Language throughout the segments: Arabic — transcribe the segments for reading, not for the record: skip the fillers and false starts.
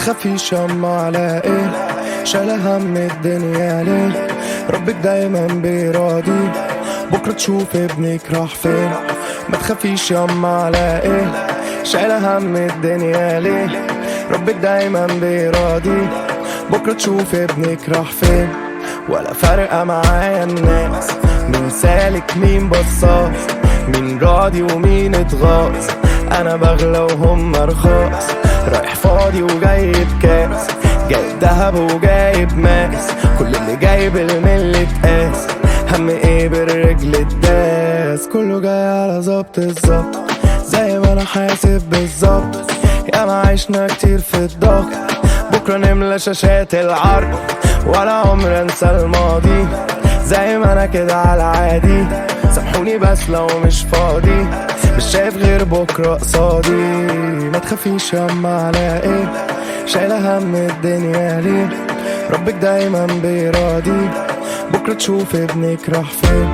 تخافيش ياما على ايه، شايلة هم الدنيا ليه؟ ربك دايما بيراضي، بكرة تشوف ابنك راح فين. ما تخافيش ياما على ايه، شايلة هم الدنيا ليه؟ ربك دايما بيراضي، بكرة تشوف ابنك راح فين. ولا فارقة معايا الناس، مين سالك مين بصاص، مين راضي ومين اتغاظ. انا بغلى وهم رخاص، رايح فاضي وجايب كاس، جايب دهب وجايب ماس، كل اللي جايب الملي اتقاس. هم ايه بالرجل الداس، كله جاي على ظبط الظبط، زي ما انا حاسب بالظبط. يا ما عشنا كتير في الضغط، بكرة نملى شاشات العرض، ولا عمر انسى الماضي، زي ما انا كده على عادي. سامحوني بس لو مش فاضي، مش شايف غير بكرة قصادي. ما تخافيش ياما على ايه، شايلة هم الدنيا ليه؟ ربك دايما بيراضي، بكرة تشوف ابنك راح فين.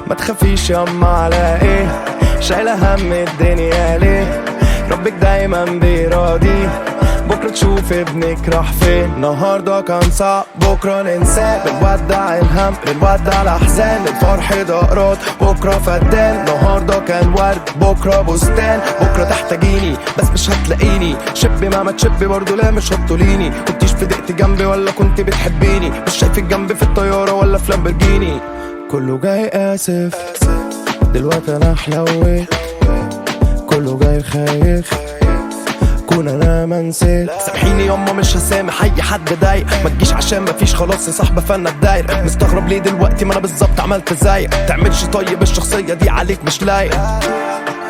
ما تخافيش ياما على ايه، شايلة هم الدنيا ليه؟ ربك دايما بيراضي، بكرة تشوف ابنك راح فين. النهاردة كان صعب بكرة ننساه، بنودع الهم بنودع الأحزان، الفرح دقرات بكرة فدان. النهاردة كان ورد بكرة بستان، بكرة تحتاجيني بس مش هتلاقيني، شبي مهما تشبي برضو لا مش هتطوليني. كنتيش في دقتي جنبي ولا كنت بتحبيني، مش شايفك جنبي في الطيارة ولا في لامبرجيني. كله جاي آسف دلوقتي أنا حلويت، كله جاي خايف كون انا منسيت. سامحيني ياما مش هسامح اي حد ضايق، ما تجيش عشان مفيش خلاص يا صاحبه فانا الداير. مستغرب ليه دلوقتي ما انا بالظبط عملت زيك، تعملش طيب الشخصيه دي عليك مش لايق.